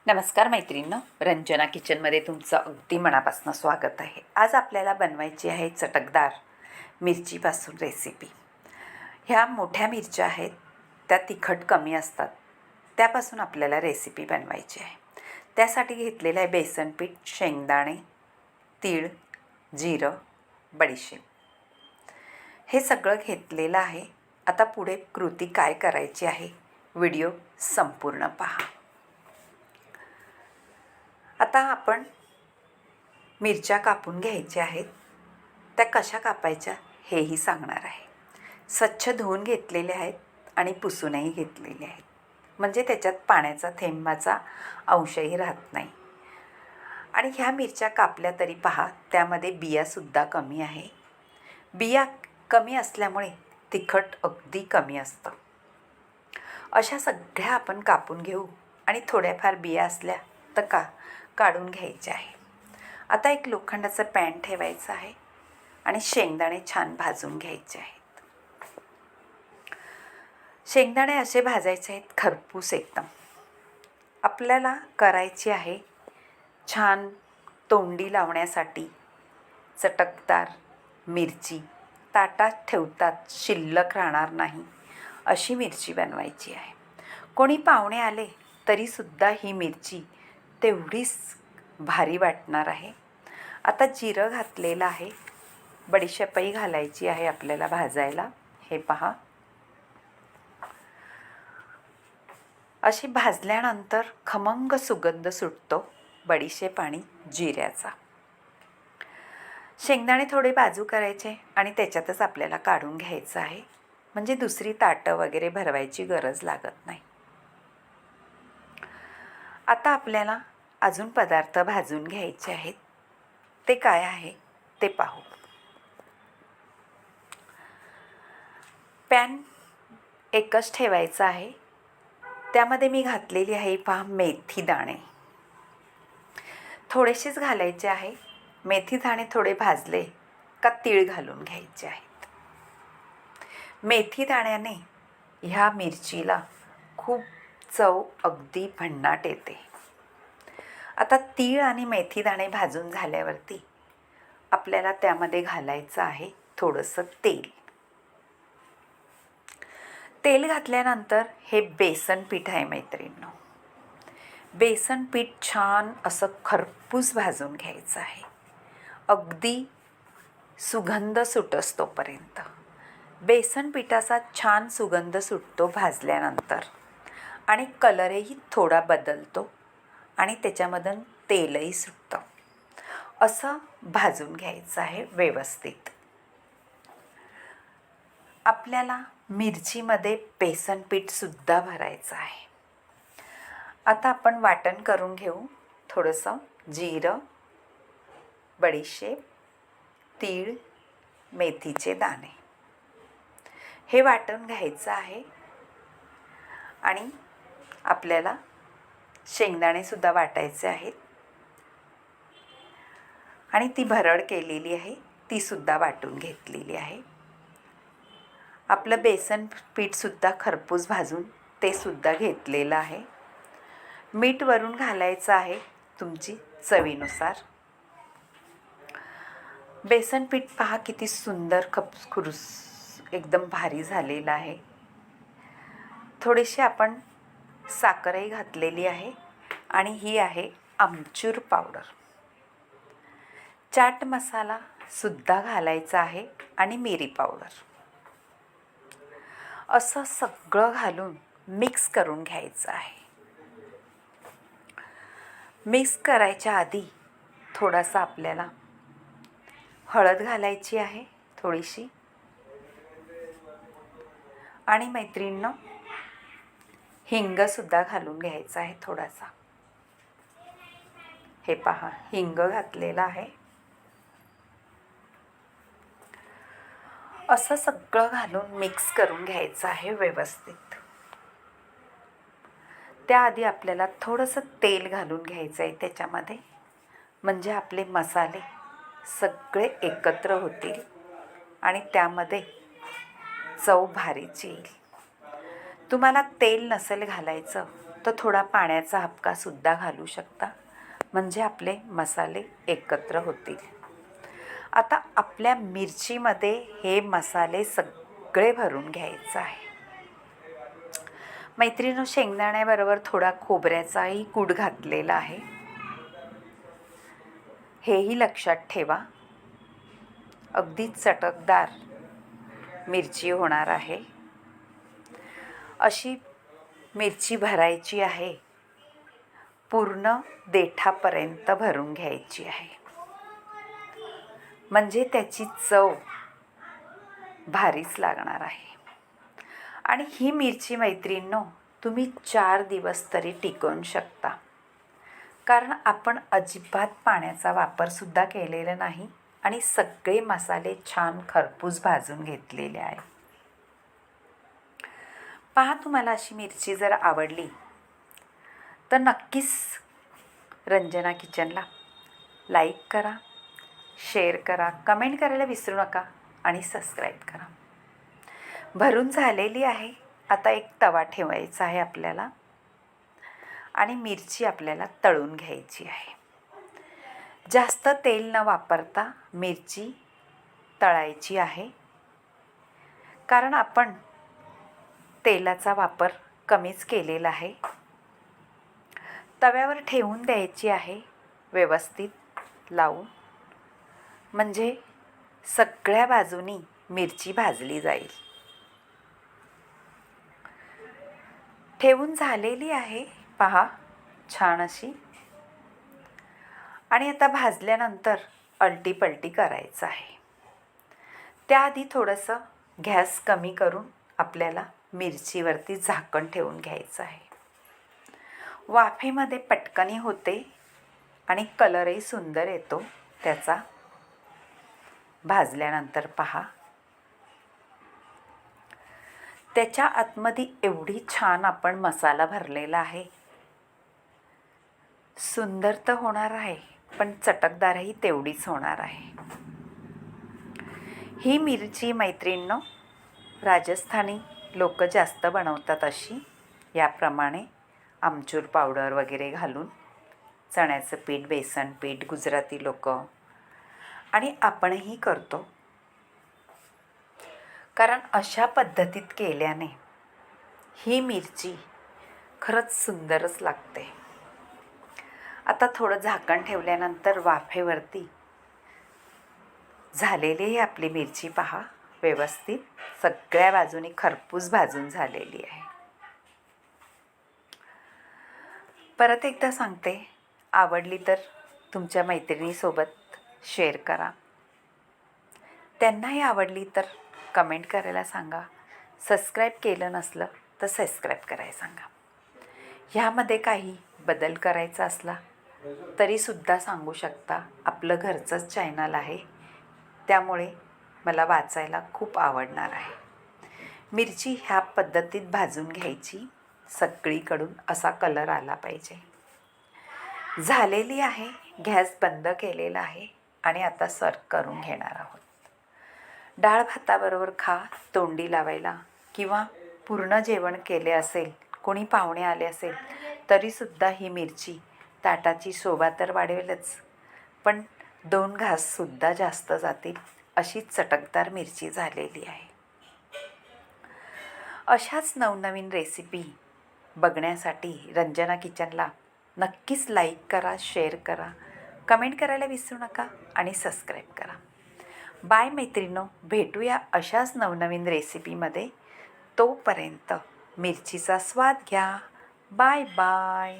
नमस्कार मैत्रिणींनो, रंजना किचनमध्ये तुमचं अगदी मनापासून स्वागत आहे. आज आपल्याला बनवायची आहे चटकदार मिरचीपासून रेसिपी. ह्या मोठ्या मिरच्या आहेत, त्या तिखट कमी असतात, त्यापासून आपल्याला रेसिपी बनवायची आहे. त्यासाठी घेतलेलं आहे बेसन पीठ, शेंगदाणे, तीळ, जिरं, बडीशेप. हे सगळं घेतलेलं आहे. आता पुढे कृती काय करायची आहे, व्हिडिओ संपूर्ण पहा. आता आपण मिरच्या कापून घ्यायच्या आहेत. त्या कशा कापायच्या हेही सांगणार आहे. स्वच्छ धुवून घेतलेले आहेत आणि पुसूनही घेतलेले आहेत, म्हणजे त्याच्यात पाण्याचा थेंबाचा अंशही राहत नाही. आणि ह्या मिरच्या कापल्या तरी पहा, त्यामध्ये बियासुद्धा कमी आहे. बिया कमी असल्यामुळे तिखट अगदी कमी असतं. अशा सगळ्या आपण कापून घेऊ आणि थोड्याफार बिया असल्या तर काढून घ्यायचे आहे. आता एक लोखंडाचं पॅन ठेवायचं आहे आणि शेंगदाणे छान भाजून घ्यायचे आहेत. शेंगदाणे असे भाजायचे आहेत खरपूस एकदम. आपल्याला करायची आहे छान तोंडी लावण्यासाठी चटकदार मिरची. ताटात ठेवतात शिल्लक राहणार नाही अशी मिरची बनवायची आहे. कोणी पाहुणे आले तरीसुद्धा ही मिरची तेवढीच भारी वाटणार आहे. आता जिरं घातलेलं आहे, बडीशेपही घालायची आहे आपल्याला भाजायला. हे पहा, अशी भाजल्यानंतर खमंग सुगंध सुटतो बडीशेप आणि जिऱ्याचा. शेंगदाणे थोडे बाजू करायचे आणि त्याच्यातच आपल्याला काढून घ्यायचं आहे, म्हणजे दुसरी ताटं वगैरे भरवायची गरज लागत नाही. आता आपल्याला अजून पदार्थ भाजून घ्यायचे आहेत. ते काय आहे ते पाहू. पॅन एकच ठेवायचा आहे. त्यामध्ये मी घातलेली आहे पहा मेथी दाणे. थोडेसेच घालायचे आहे. मेथी दाणे थोडे भाजले का तीळ घालून घ्यायचे आहेत. मेथी दाण्याने ह्या मिरचीला खूप चव अगदी भन्नाट येते. आता तीळ आणि मेथी दाणे भाजून झाल्यावरती आपल्याला त्यामध्ये घालायचं आहे थोडंसं तेल. तेल घातल्यानंतर हे बेसन पीठ आहे मैत्रिणींनो. बेसन पीठ छान असं खरपूस भाजून घ्यायचं आहे, अगदी सुगंध सुटस तोपर्यंत. बेसन पिठाचा छान सुगंध सुटतो भाजल्यानंतर आणि कलरही थोडा बदलतो आणि त्याच्यामधून तेलही सुटतं. असं भाजून घ्यायचं आहे व्यवस्थित. आपल्याला मिरचीमध्ये बेसन पीठसुद्धा भरायचं आहे. आता आपण वाटण करून घेऊ. थोडंसं जिरं, बडीशेप, तीळ, मेथीचे दाणे हे वाटून घ्यायचं आहे. आणि आपल्याला शेंगदाणेसुद्धा वाटायचे आहेत आणि ती भरड केलेली आहे तीसुद्धा वाटून घेतलेली आहे. आपलं बेसन पीठसुद्धा खरपूस भाजून ते सुद्धा घेतलेलं आहे. मीठ वरून घालायचं आहे तुमची चवीनुसार. बेसन पीठ पहा किती सुंदर खपखुरूस एकदम भारी झालेलं आहे. थोडीशी आपण साखरही घातलेली आहे आणि ही आहे आमचूर पावडर. चाट मसाला सुद्धा घालायचा आहे आणि मिरी पावडर. असं सगळं घालून मिक्स करून घ्यायचं आहे. मिक्स करायच्या आधी थोडासा आपल्याला हळद घालायची आहे थोडीशी. आणि मैत्रिणींनो, हिंगसुद्धा घालून घ्यायचा आहे थोडासा. हे पहा, हिंग घातलेला आहे. असं सगळं घालून मिक्स करून घ्यायचं आहे व्यवस्थित. त्याआधी आपल्याला थोडंसं तेल घालून घ्यायचं आहे त्याच्यामध्ये, म्हणजे आपले मसाले सगळे एकत्र होतील आणि त्यामध्ये चव भारीच येईल. तुम्हाला तेल नसेल घालायचं तर थोडा पाण्याचा हबकासुद्धा घालू शकता, म्हणजे आपले मसाले एकत्र होतील. आता आपल्या मिरचीमध्ये हे मसाले सगळे भरून घ्यायचं आहे. मैत्रिणींनो, शेंगदाण्याबरोबर थोडा खोबऱ्याचाही कूट घातलेला आहे, हेही लक्षात ठेवा. अगदी चटकदार मिरची होणार आहे. अशी मिरची भरायची आहे, पूर्ण देठापर्यंत भरून घ्यायची आहे, म्हणजे त्याची चव भारीच लागणार आहे. आणि ही मिरची मैत्रिणींनो, तुम्ही 4 दिवस तरी टिकवून शकता, कारण आपण अजिबात पाण्याचा वापरसुद्धा केलेला नाही आणि सगळे मसाले छान खरपूस भाजून घेतलेले आहे. पहा, तुम्हाला अशी मिरची जर आवडली तर नक्कीच रंजना किचनला लाईक करा, शेअर करा, कमेंट करायला विसरू नका आणि सबस्क्राईब करा. भरून झालेली आहे. आता एक तवा ठेवायचा आहे आपल्याला आणि मिरची आपल्याला तळून घ्यायची आहे. जास्त तेल न वापरता मिरची तळायची आहे, कारण आपण तेलाचा वापर कमीच केलेला आहे. तव्यावर ठेवून द्यायची आहे व्यवस्थित लावून, म्हणजे सगळ्या बाजूनी मिरची भाजली जाईल. ठेवून झालेली आहे पहा, छान अशी. आणि आता भाजल्यानंतर अलटी-पलटी करायचं आहे. त्याआधी थोडंसं गॅस कमी करून आपल्याला मिरचीवरती झाकण ठेवून घ्यायचं आहे. वाफेमध्ये पटकनी होते आणि कलरही सुंदर येतो त्याचा भाजल्यानंतर. पहा, त्याच्या आतमध्ये एवढी छान आपण मसाला भरलेला आहे. सुंदर तर होणार आहे, पण चटकदारही तेवढीच होणार आहे. ही मिरची मैत्रिणींनो, राजस्थानी लोक जास्त बनवतात अशी, याप्रमाणे आमचूर पावडर वगैरे घालून, चण्याचं पीठ, बेसन पीठ, गुजराती लोक, आणि आपणही करतो, कारण अशा पद्धतीत केल्याने ही मिरची खरंच सुंदरच लागते. आता थोडं झाकण ठेवल्यानंतर वाफेवरती झालेली आपली मिरची पहा, व्यवस्थित सगळ्या बाजूनी खरपूस भाजून झालेली आहे. परत एकदा सांगते, आवडली तर तुमच्या मैत्रिणीसोबत शेअर करा. त्यांनाही आवडली तर कमेंट करायला सांगा. सबस्क्राईब केलं नसलं तर सबस्क्राईब करायला सांगा. ह्यामध्ये काही बदल करायचा असला तरीसुद्धा सांगू शकता. आपलं घरचंच चॅनल आहे, त्यामुळे मला वाचायला खूप आवडणार आहे. मिरची ह्या पद्धतीत भाजून घ्यायची, सगळीकडून असा कलर आला पाहिजे. झालेली आहे. गॅस बंद केलेला आहे आणि आता सर्व करून घेणार आहोत. डाळ भाताबरोबर खा, तोंडी लावायला, किंवा पूर्ण जेवण केले असेल, कोणी पाहुणे आले असेल तरीसुद्धा ही मिरची ताटाची शोभा तर वाढवेलच, पण 2 घाससुद्धा जास्त जातील, अशी चटकदार मिरची झालेली आहे. अशाच नवनवीन रेसिपी बघण्यासाठी रंजना किचनला नक्कीच लाईक करा, शेअर करा, कमेंट करायला विसरू नका आणि सबस्क्राईब करा. बाय मैत्रिणो, भेटूया अशाच नवनवीन रेसिपीमध्ये. तोपर्यंत मिरचीचा स्वाद घ्या. Bye bye.